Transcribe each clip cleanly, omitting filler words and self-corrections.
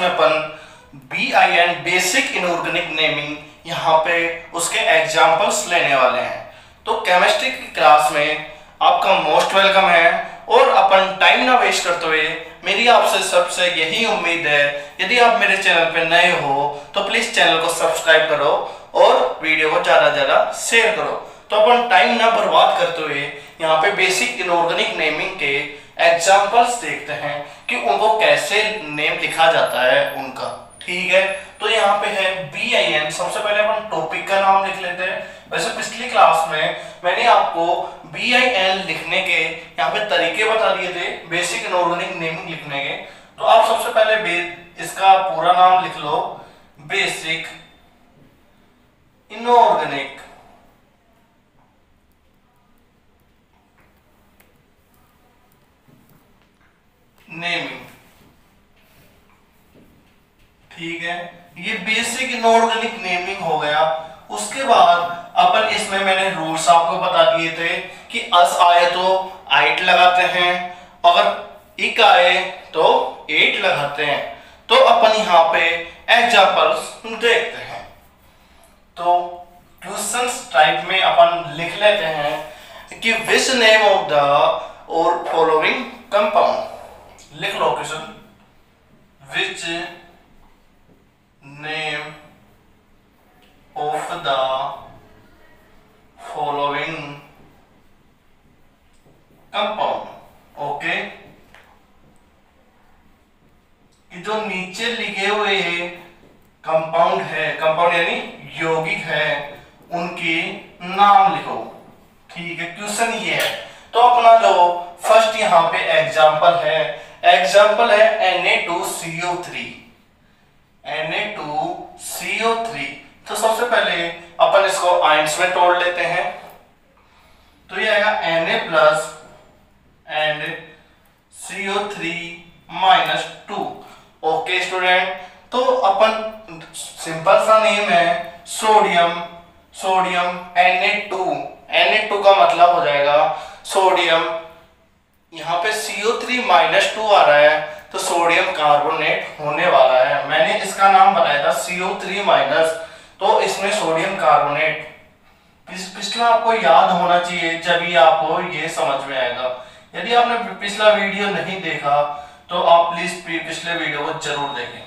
में अपन BIN basic inorganic naming यहाँ पे उसके एग्जाम्पल्स लेने वाले हैं। तो केमिस्ट्री की क्लास में आपका मोस्ट वेलकम है और अपन टाइम ना वेस्ट करते हुए मेरी आपसे सबसे यही उम्मीद है, यदि आप मेरे चैनल पे नए हो तो प्लीज चैनल को सब्सक्राइब करो और वीडियो को ज़्यादा ज़्यादा शेयर करो। तो अपन टाइम ना बर्बाद करते हुए यहाँ पे बेसिक इनऑर्गेनिक नेमिंग के एग्जाम्पल्स देखते हैं कि उनको कैसे नेम लिखा जाता है उनका। ठीक है, तो यहाँ पे है BIN। सबसे पहले अपन टॉपिक का नाम लिख लेते हैं। वैसे पिछली क्लास में मैंने आपको BIN लिखने के यहाँ पे तरीके बता दिए थे बेसिक इनऑर्गेनिक नेमिंग लिखने के। तो आप सबसे पहले इसका पूरा नाम लिख लो, बेसिक इनऑर्गेनिक नेमिंग। ठीक है, ये बेसिक इनऑर्गेनिक नेमिंग हो गया। उसके बाद अपन इसमें मैंने रूल्स आपको बता दिए थे कि अस आए तो 8 लगाते हैं, अगर इक आए तो 8 लगाते हैं। तो अपन यहाँ पे एग्जांपल्स देखते हैं। तो क्वेश्चंस टाइप में अपन लिख लेते हैं कि विच नेम ऑफ द और फॉलोइंग कंपाउंड। लिख लो question, which name of the following compound। Okay, जो नीचे लिखे हुए कंपाउंड है, कंपाउंड यानी यौगिक है, उनके नाम लिखो। ठीक है, क्वेश्चन ये है। तो अपना जो फर्स्ट यहाँ पे एग्जांपल है Na2CO3। Na2CO3। तो सबसे पहले अपन इसको आयंस में तोड़ लेते हैं। तो ये आएगा Na plus and CO3-2। Okay student, तो अपन सिंपल सा नेम है सोडियम Na2 का मतलब हो जाएगा सोडियम। यहाँ पे CO3-2 आ रहा है तो सोडियम कार्बोनेट होने वाला है। मैंने इसका नाम बनाया था CO3-, तो इसमें सोडियम कार्बोनेट। पिछला आपको याद होना चाहिए, जब ही आपको ये समझ में आएगा। यदि आपने पिछला वीडियो नहीं देखा तो आप प्लीज पिछले वीडियो को जरूर देखें,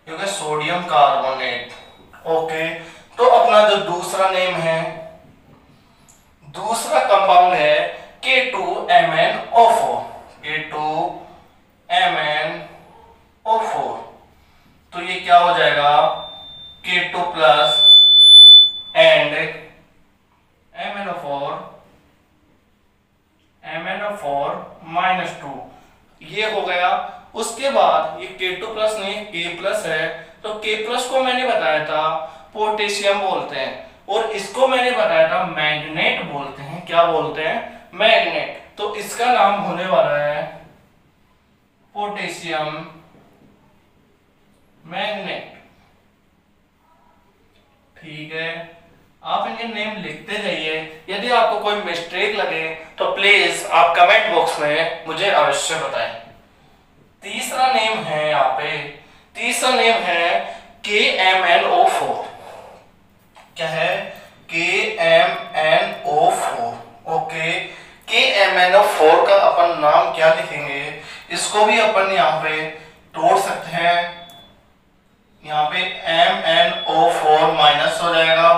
क्योंकि सोडियम कार्बोनेट। ओके, तो अपना जो दूसरा नेम है, दूसरा कंपाउंड है K2MnO4। K2MnO4। तो ये क्या हो जाएगा, K2 प्लस एंड MnO4-2, ये हो गया। उसके बाद ये K2 प्लस नहीं K प्लस है, तो K प्लस को मैंने बताया था पोटेशियम बोलते हैं, और इसको मैंने बताया था मैग्नेट बोलते हैं। क्या बोलते हैं, मैग्नेट। तो इसका नाम होने वाला है पोटेशियम मैग्नेट। ठीक है, आप इनके नेम लिखते जाइए। यदि आपको कोई मिस्टेक लगे तो प्लीज आप कमेंट बॉक्स में मुझे अवश्य बताएं। तीसरा नेम है यहाँ पे, तीसरा नेम है KMnO4। क्या है, KMnO4। ओके, KMnO4 का अपन नाम क्या लिखेंगे, इसको भी अपन यहाँ पे तोड़ सकते हैं। यहाँ पे MnO4- हो जाएगा,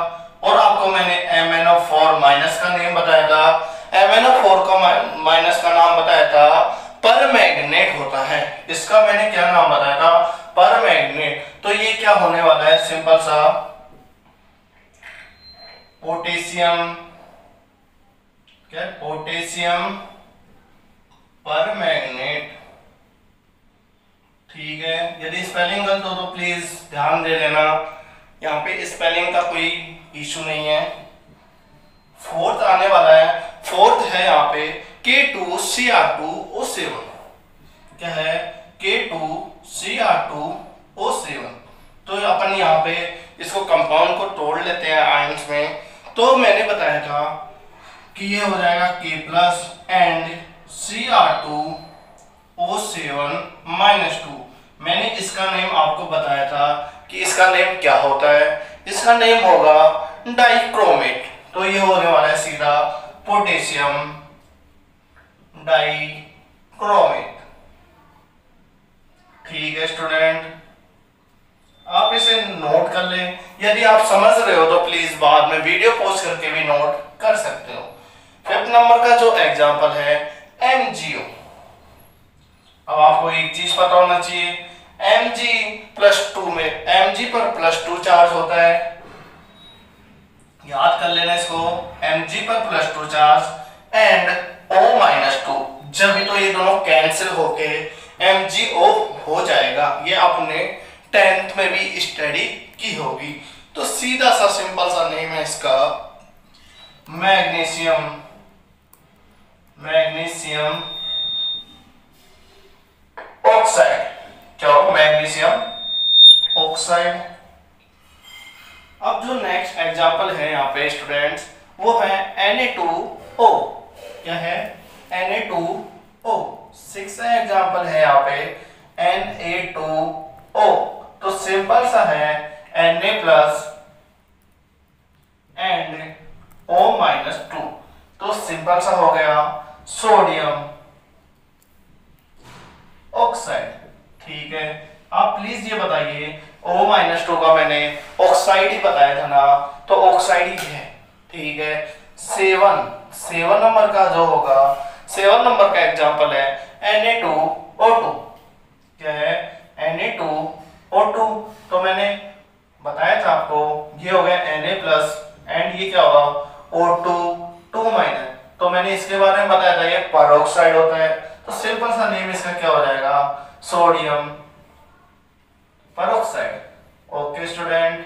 और आपको मैंने MnO4- का नेम बताया था। MnO4 का माइनस का नाम बताया था परमैग्नेट होता है। इसका मैंने क्या नाम बताया था, परमैग्नेट। तो ये क्या होने वाला है, सिंपल सा पोटेशियम, क्या, पोटेशियम परमैग्नेट। ठीक है, यदि स्पेलिंग गलत हो तो प्लीज ध्यान दे लेना, यहाँ पे स्पेलिंग का कोई इशू नहीं है। फोर्थ आने वाला है, फोर्थ है यहाँ पे K2Cr2O7। क्या है, K2Cr2O7। तो अपन यहाँ पे इसको कंपाउंड को तोड़ लेते हैं आयंस में। तो मैंने बताया था कि ये हो जाएगा K प्लस एंड Cr2O7-2। मैंने इसका नेम आपको बताया था कि इसका नेम क्या होता है। इसका नेम होगा डाइक्रोमेट। तो ये होने वाला है सीधा पोटेशियम डाइक्रोमेट। ठीक है स्टूडेंट, आप इसे नोट कर लें। यदि आप समझ रहे हो तो प्लीज बाद में वीडियो पॉज करके भी नोट कर सकते हो। 5th नंबर का जो एग्जांपल है MgO। अब आपको एक चीज पता होना चाहिए, Mg+2 में Mg पर +2 चार्ज होता है। याद कर लेना इसको, Mg पर +2 चार्ज एंड O-2। जब भी तो ये दोनों कैंसिल होके MgO हो जाएगा। ये आपने 10th में भी स्टडी की होगी। तो सीधा सा सिंपल सा नेम है इसका मैग्नीशियम ऑक्साइड। क्या हो? Magnesium oxide. अब जो नेक्स्ट एग्जांपल है यहाँ पे स्टूडेंट्स, वो है Na2O। क्या है? Na2O। 6th एग्जांपल है यहाँ पे Na2O। तो सिंपल सा है Na+ एंड O-2। तो सिंपल सा हो गया सोडियम ऑक्साइड। ठीक है, आप प्लीज ये बताइए, O-2 का मैंने ऑक्साइड ही बताया था ना, तो ऑक्साइड ही है। ठीक है, 7 नंबर का जो होगा, 7 नंबर का एग्जांपल है Na2O2। क्या है? Na2O2। तो मैंने बताया था आपको, ये हो गया Na+ एंड ये क्या होगा? O2 तो मैंने इसके बारे में बताया था, ये पेरोक्साइड होता है। तो सिंपल सा नेम इसका क्या हो जाएगा? Sodium peroxide. ओके स्टूडेंट,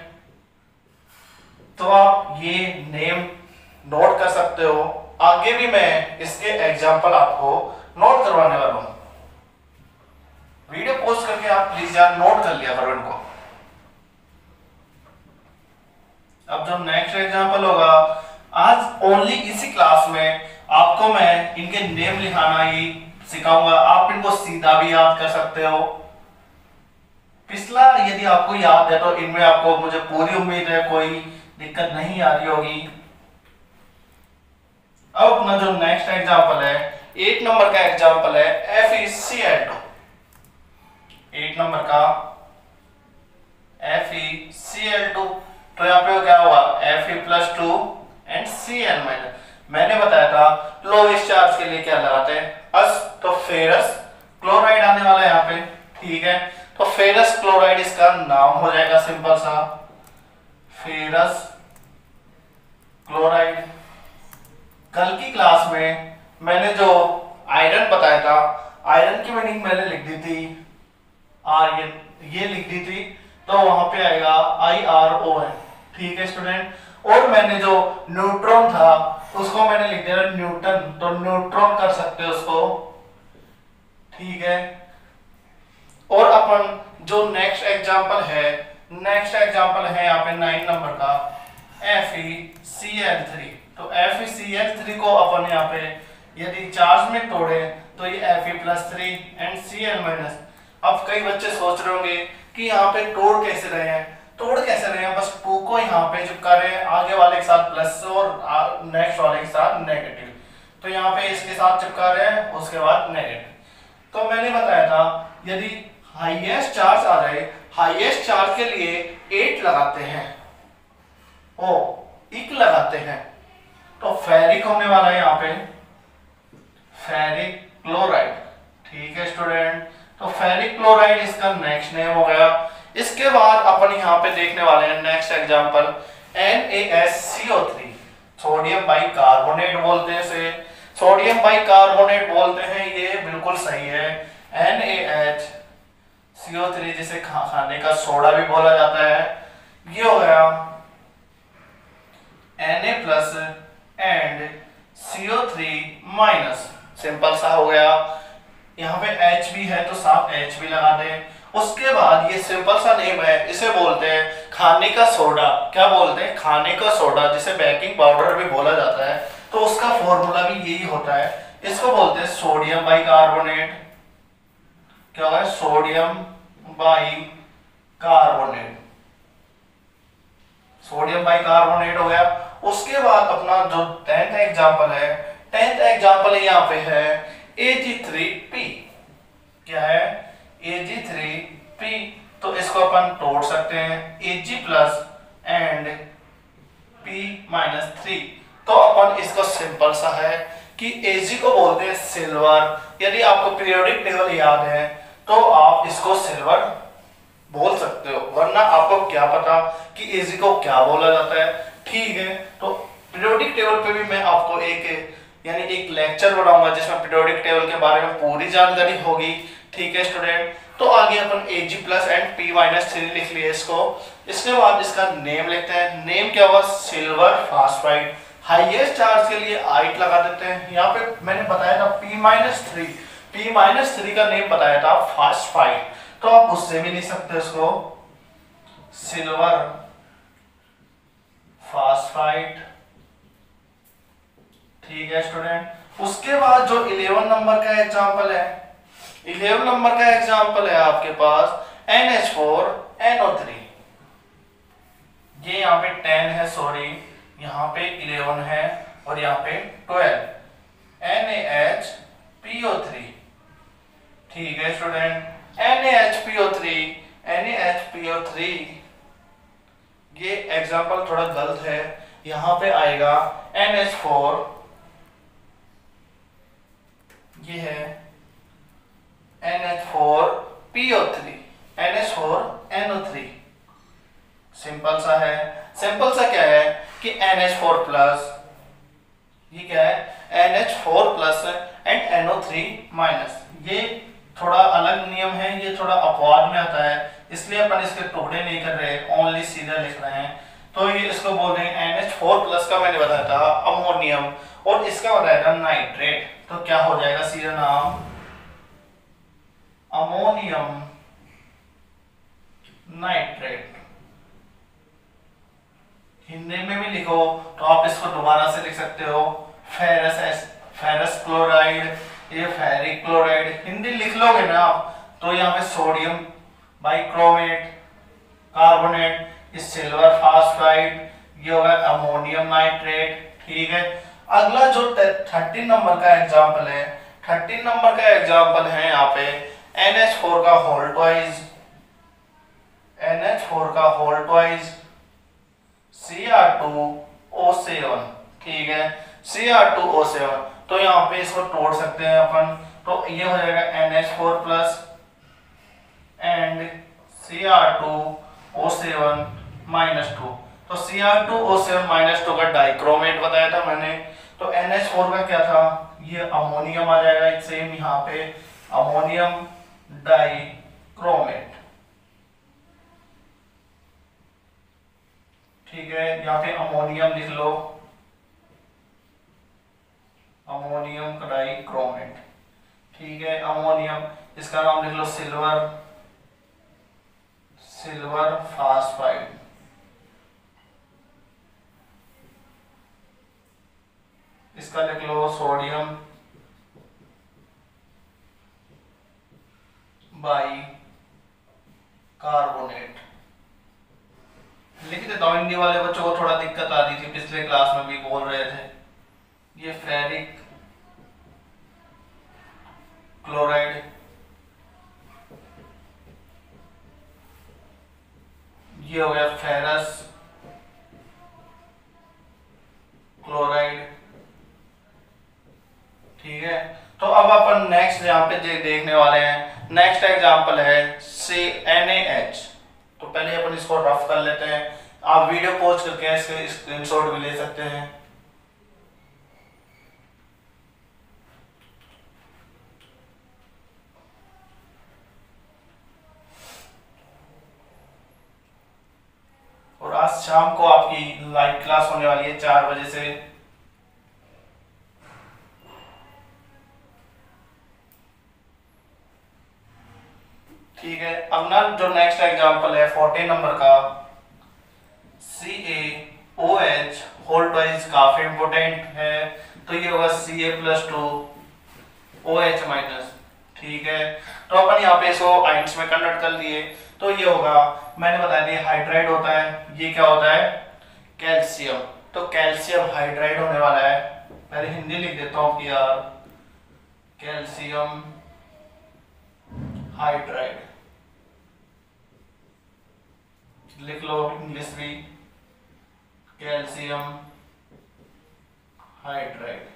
तो आप ये नेम नोट कर सकते हो। आगे भी मैं इसके एग्जांपल आपको नोट करवाने वाला हूं। वीडियो पोस्ट करके आप प्लीज यार नोट कर लिया करो इनको। अब जो नेक्स्ट एग्जांपल होगा, आज ओनली इसी क्लास में आपको मैं इनके नेम लिखाना ही सिखाऊंगा। आप इनको सीधा भी याद कर सकते हो। पिछला यदि आपको याद है तो इनमें आपको, मुझे पूरी उम्मीद है, कोई दिक्कत नहीं आ रही होगी। अब अपना जो नेक्स्ट एग्जांपल है, 8 नंबर का एग्जांपल है FeCl2। 8 नंबर का FeCl2। तो यहाँ पे क्या होगा? Fe+2 and Cl-। मैंने बताया था लोएस्ट चार्ज के लिए क्या लगाते हैं? अस। तो फेरस क्लोराइड आने वाला है यहाँ पे। ठीक है, तो फेरस क्लोराइड इसका नाम हो जाएगा सिंपल सा, फेरस क्लोराइड। कल की क्लास में मैंने जो आयरन बताया था, आयरन की मीनिंग मैंने लिख दी थी आयरन, ये लिख दी थी, तो वहां पे आएगा IRON। ठीक है स्टूडेंट, और मैंने जो न्यूट्रॉन था उसको मैंने लिख दिया न्यूटन, तो न्यूट्रॉन कर सकते हो उसको। ठीक है, और अपन जो नेक्स्ट एग्जांपल है यहाँ पे 9 नंबर का FeCl3। तो FeCl3 को अपन यहाँ पे यदि चार्ज में तोड़े तो ये Fe+3 एंड Cl-। अब कई बच्चे सोच रहे होंगे कि यहाँ पे तोड़ कैसे रहे हैं, बस 2 को यहाँ पे चिपका रहे हैं, आगे वाले के साथ प्लस और नेक्स्ट वाले के साथ नेगेटिव। तो यहाँ पे इसके साथ चिपका रहे हैं, उसके बाद नेगेटिव। तो मैंने बताया था यदि हाईएस्ट चार्ज आ जाए, हाईएस्ट चार्ज के लिए 8 लगाते हैं, इक लगाते हैं, तो फेरिक होने वाला है यहाँ पे फेरिक क्लोराइड। ठीक है स्टूडेंट, तो फेरिक क्लोराइड इसका नेक्स्ट नेम हो गया। इसके बाद अपन यहाँ पे देखने वाले हैं next example NaSCO3। Sodium bicarbonate बोलते हैं इसे, सोडियम बाइकार्बोनेट बोलते हैं, ये बिल्कुल सही है। NaHCO3 जिसे खाने का सोडा भी बोला जाता है। ये हो गया Na+ एंड CO3-। सिंपल सा हो गया। यहाँ पे H भी है तो साथ H भी लगा दे। उसके बाद ये सिंपल सा नेम है, इसे बोलते हैं खाने का सोडा। क्या बोलते हैं? खाने का सोडा, जिसे बेकिंग पाउडर भी बोला जाता है। तो उसका फॉर्मूला भी यही होता है, इसको बोलते हैं सोडियम बाइकार्बोनेट। क्या होगा? Sodium by carbonate, sodium by carbonate हो गया। उसके बाद अपना जो 10th एग्जांपल है, 10th एग्जांपल यहाँ पे है Ag3P। क्या है? Ag3P। तो इसको अपन तोड़ सकते हैं, Ag प्लस एंड P-3। तो अपन इसको सिंपल सा है कि Ag को बोलते हैं सिल्वर। यदि आपको पीरियोडिक टेबल याद है तो आप इसको सिल्वर बोल सकते हो, वरना आपको क्या पता कि Ag को क्या बोला जाता है। ठीक है, तो पीरियोडिक टेबल पे भी मैं आपको एक लेक्चर बनाऊंगा जिसमें पीरियोडिक टेबल के बारे में पूरी जानकारी होगी। ठीक है स्टूडेंट, तो आगे अपन Ag प्लस एंड P-3 लिख लिए इसको। इसके बाद इसका नेम लिखते हैं। नेम क्या हुआ? Silver phosphide. हाईएस्ट चार्ज के लिए 8 लगा देते हैं। यहाँ पे मैंने बताया था P-3 का नेम बताया था फास्फाइड, तो आप उससे भी लिख सकते हो इसको सिल्वर फास्फाइड। ठीक है स्टूडेंट, उसके बाद जो 11 नंबर का एग्जांपल है, 11 नंबर का एग्जांपल है आपके पास NH4NO3। ये यहाँ पे 10 है, सॉरी यहाँ पे 11 है और यहाँ पे 12, NaHPO3। ठीक है स्टूडेंट, NaHPO3 ये एग्जांपल थोड़ा गलत है, यहाँ पे आएगा NH4, ये है NH4PO3, NH4NO3। सिंपल सा है। सिंपल सा क्या है कि NH4 प्लस, ये क्या है NH4 plus and NO3 minus. ये थोड़ा अलग नियम है, ये थोड़ा अपवाद में आता है, इसलिए अपन इसके टुकड़े नहीं कर रहे, ओनली सीधा लिख रहे हैं। तो ये इसको बोल रहे हैं NH4 प्लस का मैंने बताया था अमोनियम, और इसका बताया था नाइट्रेट। तो क्या हो जाएगा सीधा नाम अमोनियम नाइट्रेट। हिंदी में भी लिखो तो आप इसको दोबारा से लिख सकते हो फेरस क्लोराइड, ये फेरिक क्लोराइड। हिंदी लिख लोगे ना आप तो यहाँ पे सोडियम बाइक्रोमेट कार्बोनेट, इस सिल्वर फास्फाइड, ये होगा अमोनियम नाइट्रेट। ठीक है, अगला जो 13 नंबर का एग्जांपल है, 13 नंबर का एग्जांपल है यहाँ पे NH4 का होल ट्वाइस, NH4 का होल ट्वाइस Cr2O7। ठीक है, Cr2O7। तो यहाँ पे इसको तोड़ सकते हैं अपन, तो ये हो जाएगा NH4 plus and Cr2O7 minus 2। तो Cr2O7 माइनस 2 का डाइक्रोमेट बताया था मैंने। तो NH4 का क्या था? ये अमोनियम आ जाएगा, सेम यहाँ पे अमोनियम डाइक्रोमेट। ठीक है, यहाँ पे अमोनियम लिख लो, अमोनियम डाइक्रोमेट। ठीक है, अमोनियम, इसका नाम लिख लो सिल्वर फास्फाइड। इसका लिख लो सोडियम बाई कार्बोनेट। लिख देता हूं, हिंदी वाले बच्चों को थोड़ा दिक्कत आ रही थी, पिछले क्लास में भी बोल रहे थे। ये फेरिक क्लोराइड, ये हो गया फेरस क्लोराइड। ठीक है, तो अब अपन नेक्स्ट यहाँ पे देखने वाले हैं। नेक्स्ट एग्जांपल है NaH। तो पहले अपन इसको रफ कर लेते हैं, आप वीडियो पॉज करके इसके स्क्रीनशॉट भी ले सकते हैं। और आज शाम को आपकी लाइव क्लास होने वाली है 4 बजे से। ठीक है, अब ना जो नेक्स्ट एग्जांपल है 14 नंबर का CaOH होल ट्वाइस, काफी इंपोर्टेंट है। तो ये होगा Ca+2 OH-। ठीक है, तो अपन यहाँ पे इसको आइंस में कन्वर्ट कर लिए, तो ये होगा, मैंने बता दिया हाइड्राइड होता है, ये क्या होता है कैल्शियम, तो कैल्शियम हाइड्राइड होने वाला है। पहले हिंदी लिख देता हूँ कि यार कैल्शियम हाइड्राइड, लिख लो इंग्लिश भी कैल्शियम हाइड्राइड,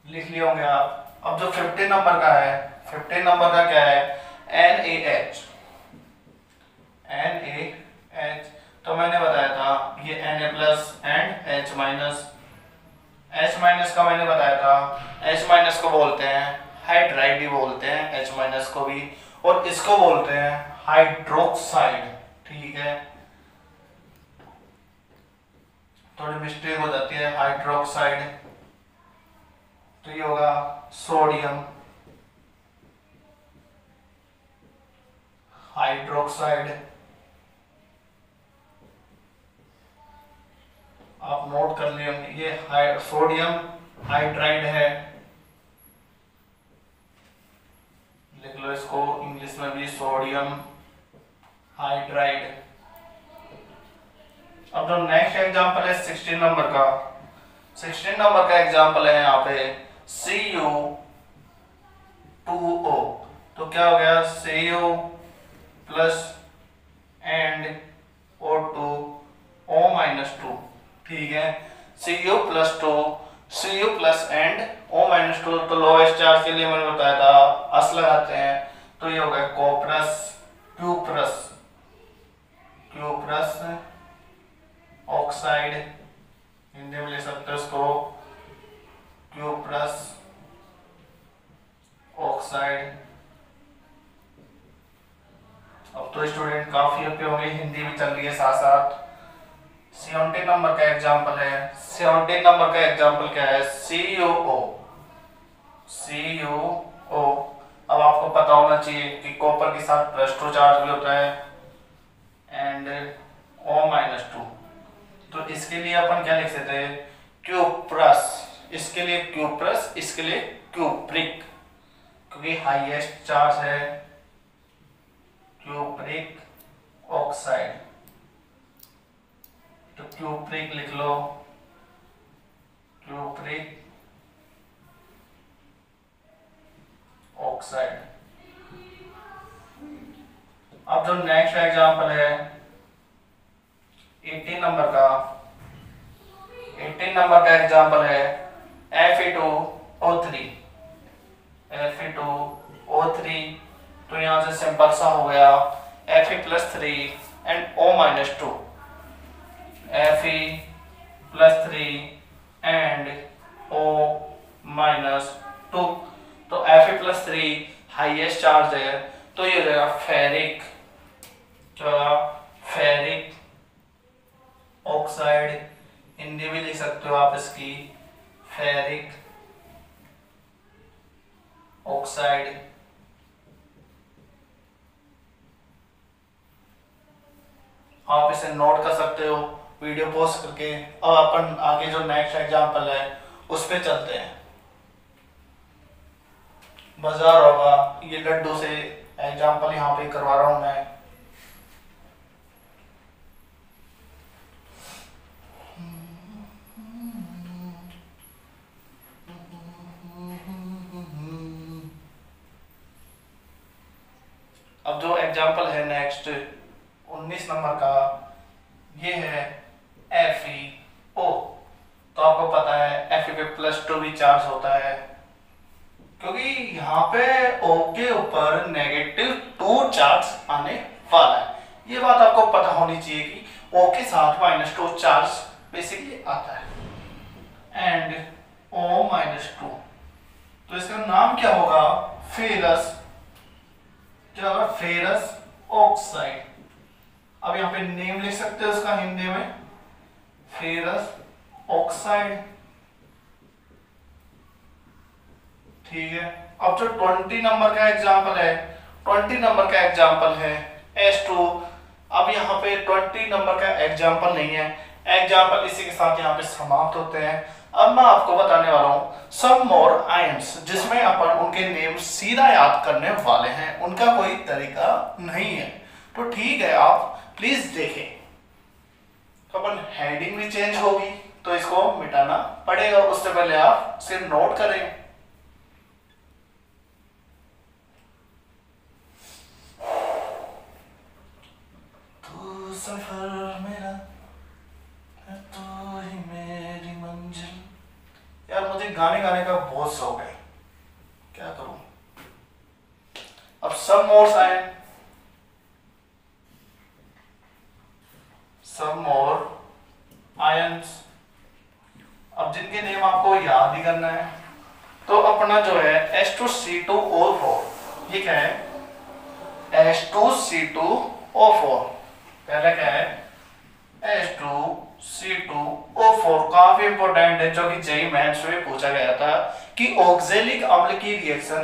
लिख लिए होंगे आप। अब जो 15 नंबर का है, 15 नंबर का क्या है NaH, NaH, तो मैंने बताया था ये Na plus and H minus, H minus का मैंने बताया था, H माइनस को बोलते हैं हाइड्राइड भी बोलते हैं H माइनस को भी, और इसको बोलते हैं हाइड्रोक्साइड, ठीक है, थोड़ी मिस्टेक हो जाती है हाइड्रोक्साइड, तो ये होगा सोडियम हाइड्रोक्साइड, आप नोट कर लिए, ये सोडियम हाइड्राइड है, लिख लो इसको इंग्लिश में भी सोडियम हाइड्राइड। अब जो नेक्स्ट एग्जांपल है 16 नंबर का, 16 नंबर का एग्जांपल है यहाँ पे Cu2O, तो क्या हो गया Cu plus and O2 O minus 2, ठीक है, Cu plus 2, Cu plus and O minus 2, तो लोएस्ट चार्ज के लिए मैंने बताया था अस लगाते हैं, तो ये हो गया कोप्रस क्यूप्रस, क्यूप्रस ऑक्साइड, हिंदी में ले सकते हो इसको क्यूप्रस ऑक्साइड। अब तो स्टूडेंट काफी अच्छे होंगे, हिंदी भी चल रही है साथ साथ। 17 नंबर का एग्जांपल है, 17 नंबर का एग्जांपल क्या है CuO, CuO। अब आपको पता होना चाहिए कि कॉपर के साथ +2 चार्ज भी होता है एंड O माइनस 2, तो इसके लिए अपन क्या लिख सकते हैं क्यूप्रस, इसके लिए क्यूप्रस, इसके लिए क्यूप्रिक, क्योंकि हाईएस्ट चार्ज है क्यूप्रिक ऑक्साइड, तो क्यूप्रिक लिख लो, क्यूप्रिक ऑक्साइड। अब जो नेक्स्ट एग्जांपल है 18 नंबर का, 18 नंबर का एग्जांपल है Fe2O3, Fe2O3, तो यहां से सिंपल सा हो गया Fe+3 and O minus 2, Fe+3 and O minus 2, तो Fe+3 हाईएस्ट चार्ज है, तो ये हो जाएगा फेरिक, क्या फेरिक ऑक्साइड, हिंदी भी लिख सकते हो आप इसकी फेरिक ऑक्साइड। आप इसे नोट कर सकते हो वीडियो पॉज करके। अब अपन आगे जो नेक्स्ट एग्जांपल है उस पे चलते हैं। मजा आ रहा होगा, ये लड्डू से एग्जांपल यहाँ पे करवा रहा हूं मैं। अब जो एग्जांपल है नेक्स्ट 19 नंबर का, ये है FeO, तो आपको पता है Fe पे +2 भी चार्ज होता है, क्योंकि यहाँ पे O के ऊपर -2 चार्ज आने वाला है। ये बात आपको पता होनी चाहिए कि O के साथ -2 चार्ज बेसिकली आता है एंड O -2, तो इसका नाम क्या होगा फेरस, क्या होगा फेरस ऑक्साइड। अब यहाँ पे नेम लिख सकते हो इसका हिंदी में फेरस ऑक्साइड, ठीक है। अब जो 20 नंबर का एग्जांपल है, 20 नंबर का एग्जांपल है H2। अब यहाँ पे 20 नंबर का एग्जांपल नहीं है, एग्जाम्पल इसी के साथ यहाँ पे समाप्त होते हैं। अब मैं आपको बताने वाला हूँ सम मोर आयंस, जिसमें अपन उनके नेम सीधा याद करने वाले हैं, उनका कोई तरीका नहीं है। तो ठीक है, आप प्लीज देखें। तो अपन हेडिंग भी चेंज होगी तो इसको मिटाना पड़ेगा, उससे पहले आप सिर्फ नोट करें। तू सफर मेरा तो ही मेरी मंजिल। यार मुझे गाने गाने का बहुत शौक है, क्या करूं। अब सब मोर्स आए, सब मोर आयंस। अब जिनके नेम आपको याद ही करना है, तो अपना जो है H2C2O4, ये क्या है H2C2O4। पहले क्या है H2C2O4, काफी इंपॉर्टेंट है, जो कि जेईई मेंस में पूछा गया था कि ऑक्जेलिक अम्ल की रिएक्शन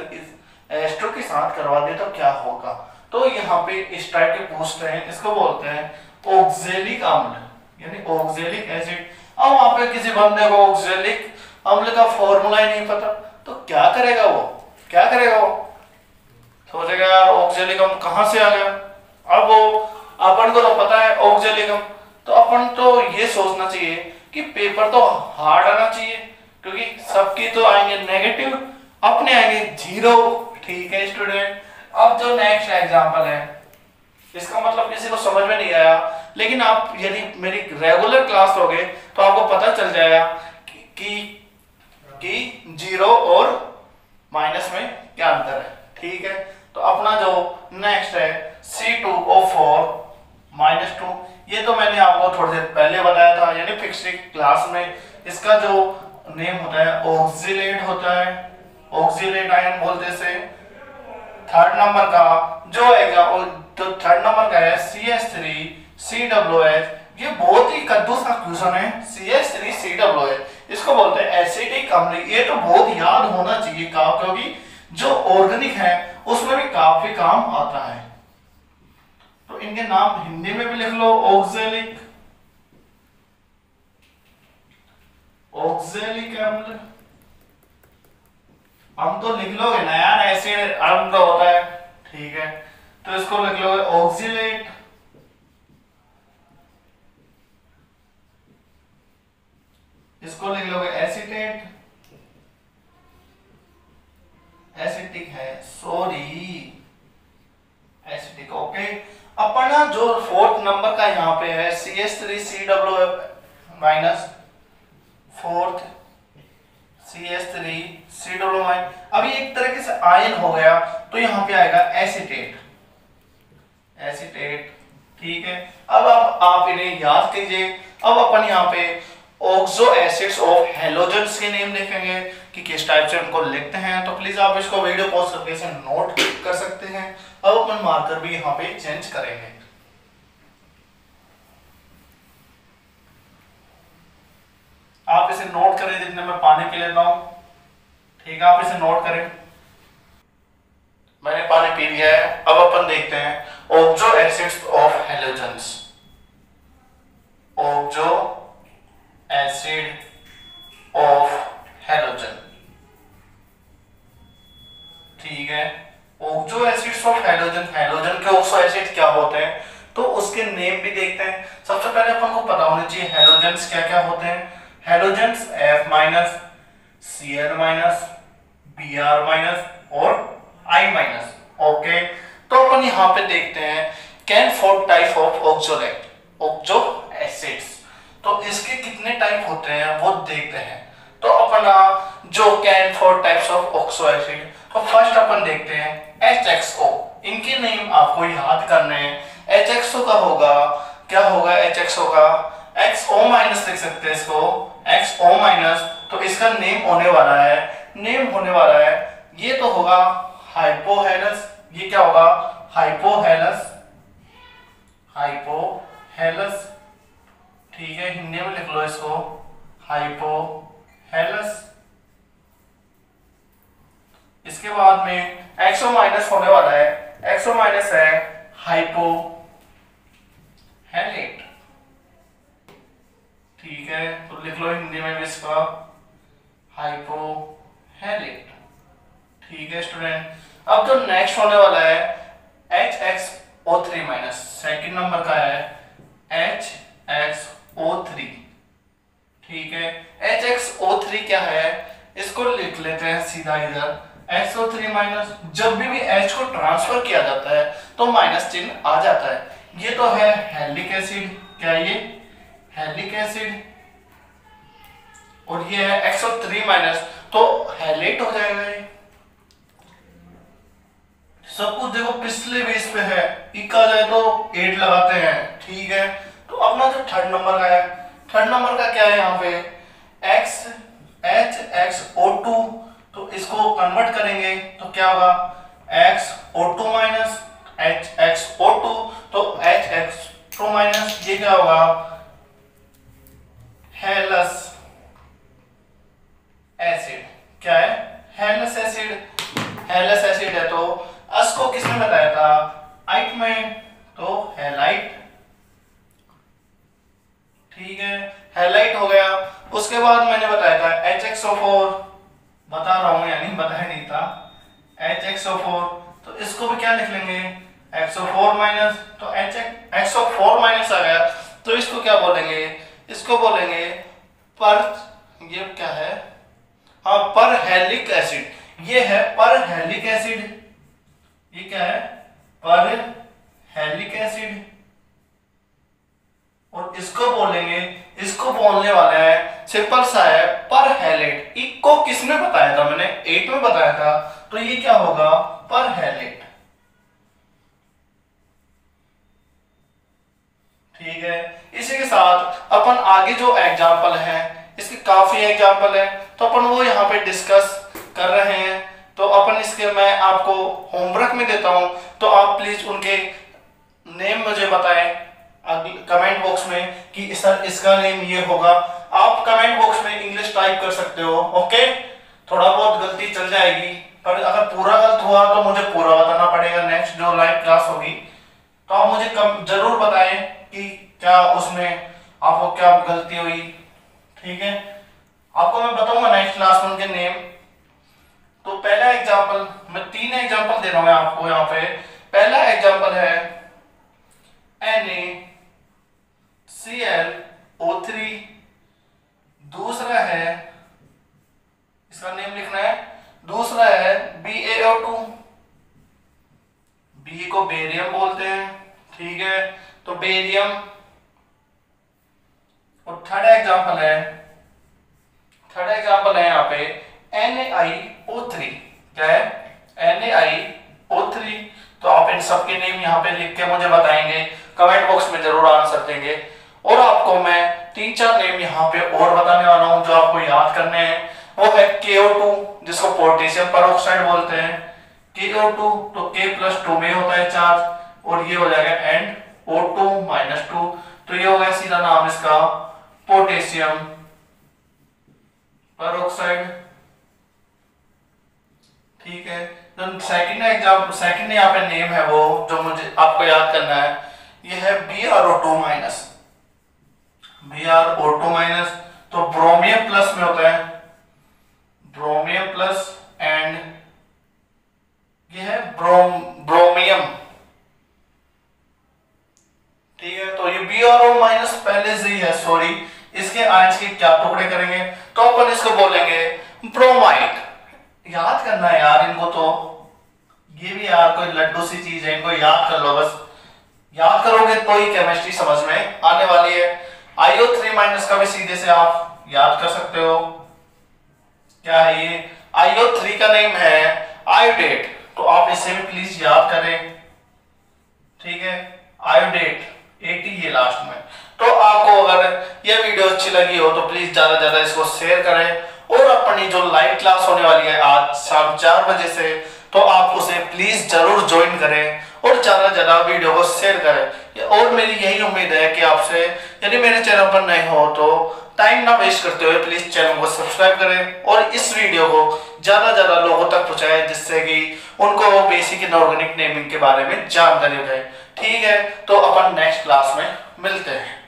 H2 के साथ करवा दे तो क्या होगा। तो यहाँ पे इस टाइप के पूछते हैं, इसको बोलते हैं ऑक्जेलिक अम्ल, यानी ऑक्जेलिक एसिड। अब वहां पे किसी बंदे को ऑक्जेलिक अम्ल का फॉर्मूला ही नहीं पता, तो क्या करेगा वो, क्या करेगा वो, सोचेगा यार ऑक्जेलिक अम्ल कहां से आ गया। अब वो अपन को तो पता है ऑक्जेलिक अम्ल, तो अपन तो ये सोचना चाहिए कि पेपर तो हार्ड आना चाहिए, क्योंकि सबकी तो आएंगे नेगेटिव, अपने आएंगे 0। ठीक है स्टूडेंट, अब जो नेक्स्ट एग्जांपल है, इसका मतलब किसी को समझ में नहीं आया, लेकिन आप यदि मेरी रेगुलर क्लास लोगे तो आपको पता चल जाएगा कि 0 और माइनस में क्या अंतर है। ठीक है, तो अपना जो नेक्स्ट है C2O4 -2, ये तो मैंने आपको थोड़ी देर पहले बताया था, यानी फिक्स्ड क्लास में इसका जो नेम होता है ऑक्सिलेट होता है, ऑक्सिलेट आयन बोलते इसे। थर्ड नंबर का जो एग्जाम्पल, तो थर्ड नंबर का है CH3COOH, ये बहुत ही कद्दू सा क्वेश्चन है। CH3COOH इसको बोलते हैं एसिडिक अम्ल। ये तो बहुत याद होना चाहिए, क्योंकि जो ऑर्गेनिक है उसमें भी काफी काम आता है। तो इनके नाम हिंदी में भी लिख लो, ऑक्जेलिक, ऑक्जेलिक अम्ल। हम तो लिख लोगे ना यार, एसिड अम्ल होता है, ठीक है, तो इसको लिख लोगे ऑक्सिलेट। इसको लिख लोगे एसिटेट, एसिटिक है, सॉरी एसिटिक। ओके, अपना जो फोर्थ नंबर का यहाँ पे है CH3COOH फोर्थ CH3COOH, अभी एक तरीके से आयन हो गया, तो यहाँ पे आएगा एसिटेट, एसिटेट। ठीक है, अब आप इन्हें याद कीजिए। अब अपन यहाँ पे ऑक्सो एसिड्स ऑफ हैलोजेंस के नेम देखेंगे कि किस टाइप से उनको लिखते हैं, तो प्लीज आप इसको वीडियो पॉज करके इसे नोट कर सकते हैं। अब अपन मार्कर भी यहाँ पे चेंज करेंगे। आप इसे नोट करें जितने मैं पानी पी लेता हूं। ठीक है, आप इसे नोट करें। मैंने पानी पी लिया है। अब अपन देखते हैं oxo acids of halogens, oxo acid of halogen. ठीक है, oxo acids of halogen, halogen के ऑक्सो एसिड क्या होते हैं, तो उसके नेम भी देखते हैं। सबसे पहले अपन को पता होना चाहिए हैलोजेंस क्या क्या होते हैं। हैलोजेंस F-, Cl-, Br- और I-। ओके, तो अपन यहाँ पे देखते हैं can 4 type of oxalate, oxo acids. तो इसके कितने टाइप होते हैं वो देखते हैं। तो अपना जो can 4 types of oxo acid, तो फर्स्ट अपन देखते हैं HXO। इनके नेम आपको याद करने हैं। HXO का होगा, क्या होगा HXO का, XO- लिख सकते हैं इसको, XO-। तो इसका नेम होने वाला है, नेम होने वाला है, ये तो होगा हाइपोहेलस। ये क्या होगा, हाइपोहेलस, हाइपोहेलस। ठीक है, हिंदी में लिख लो इसको हाइपोहेलस। इसके बाद में XO- होने वाला है, XO- है हाइपोहेलेट। तो लिख लो हिंदी में भी इसका हाइपोहेलिक। ठीक है स्टूडेंट, अब जो नेक्स्ट होने वाला है HXO3 माइनस, सेकेंड नंबर का है HXO3। ठीक है, HXO3 क्या है, इसको लिख लेते हैं सीधा इधर XO3 माइनस। जब भी H को ट्रांसफर किया जाता है तो माइनस चिन्ह आ जाता है। ये तो है हैलिक एसिड, क्या ये हैलिक एसिड, और ये है XO3 माइनस, तो हैलेट हो जाएगा ये। सब कुछ देखो पिछले बेस पे है, इक्का जाए तो 8 लगाते हैं। ठीक है, तो अपना जो थर्ड नंबर का है, थर्ड नंबर का क्या है यहाँ पे HXO2, तो इसको कन्वर्ट करेंगे तो क्या होगा XO2 माइनस HXO2, तो HX2 माइनस ये क्या होगा हेलस एसिड। क्या है हेलस एसिड, हेलस एसिड है तो अस को किसने बताया था आइट में, तो हेलाइट। ठीक है, हेलाइट हो गया। उसके बाद मैंने बताया था HXO4, बता रहा हूं यानी बताया नहीं था HXO4, तो इसको भी क्या लिख लेंगे XO4 माइनस, तो XO4 माइनस आ गया, तो इसको क्या बोलेंगे, इसको बोलेंगे पर, ये क्या है हाँ परहेलिक एसिड, ये है परहेलिक एसिड। ये क्या है परहेलिक एसिड, और इसको बोलेंगे, इसको बोलने वाला है सिंपल सा है परहेलेट। इसको किसने बताया था, मैंने 8 में बताया था, तो ये क्या होगा परहेलेट। ठीक है, इसी के साथ अपन आगे जो एग्जाम्पल है, इसके काफी एग्जाम्पल है, तो अपन वो यहाँ पे डिस्कस कर रहे हैं। तो अपन इसके मैं आपको होमवर्क में देता हूं, तो आप प्लीज उनके नेम मुझे बताएं कमेंट बॉक्स में कि सर इसका नेम ये होगा। आप कमेंट बॉक्स में इंग्लिश टाइप कर सकते हो, ओके। थोड़ा बहुत गलती चल जाएगी, पर अगर पूरा गलत हुआ तो मुझे पूरा बताना पड़ेगा। नेक्स्ट जो लाइव क्लास होगी तो आप मुझे जरूर बताएं कि क्या उसमें आपको क्या गलती हुई। ठीक है, आपको मैं बताऊंगा नेक्स्ट क्लास में उनके नेम। तो पहला एग्जांपल, मैं 3 एग्जांपल दे रहा हूं आपको यहाँ पे। पहला एग्जांपल है NaClO3, दूसरा है, इसका नेम लिखना है, दूसरा है BaO2, बी को बेरियम बोलते हैं। ठीक है, तो बेरियम। और थर्ड एग्जांपल है यहाँ पे NaIO3। क्या है NaIO3, तो आप इन सब के नेम यहाँ पे लिख के मुझे बताएंगे, कमेंट बॉक्स में जरूर आंसर देंगे। और आपको मैं 3-4 नेम यहाँ पे और बताने वाला हूँ जो आपको याद करने हैं। वो है KO2, जिसको पोटेशियम परऑक्साइड बोलते हैं, KO2, तो K+2 में होता है चार्ज, और ये हो जाएगा NO2-2, तो ये हो गया सीधा नाम इसका पोटेशियम परऑक्साइड। ठीक है, तो सेकंड यहाँ पे नेम है वो जो मुझे आपको याद करना है, ये है BrO2-, तो ब्रोमियम प्लस में होता है, ब्रोमियम प्लस, एंड ये है ब्रोमियम। ठीक है, तो ये BrO- पहले से ही है, सॉरी, इसके आयंस के क्या टुकड़े करेंगे, तो अपन इसको बोलेंगे ब्रोमाइड। याद करना है यार इनको, तो ये भी यार कोई लड्डू सी चीज है, इनको याद कर लो बस। याद करोगे तो ही केमिस्ट्री समझ में आने वाली है। IO3- का भी सीधे से आप याद कर सकते हो। क्या है ये IO3 का नेम है आयोडेट, तो आप इसे भी प्लीज याद करें। ठीक है, आयोडेट, 80 ये लास्ट में। तो आपको अगर यह वीडियो अच्छी लगी हो तो प्लीज ज्यादा से ज्यादा इसको शेयर करें, और अपनी जो लाइव क्लास होने वाली है आज शाम 4 बजे से, तो आप उसे प्लीज जरूर ज्वाइन करें और ज्यादा से ज्यादा वीडियो को शेयर करें। और मेरी यही उम्मीद है कि आपसे, यदि मेरे चैनल पर नए हो तो टाइम ना वेस्ट करते हुए प्लीज चैनल को सब्सक्राइब करें और इस वीडियो को ज्यादा से ज्यादा लोगों तक पहुंचाएं, जिससे कि उनको बेसिक इनऑर्गेनिक नेमिंग के बारे में जानकारी हो जाए। ठीक है, तो अपन नेक्स्ट क्लास में मिलते हैं।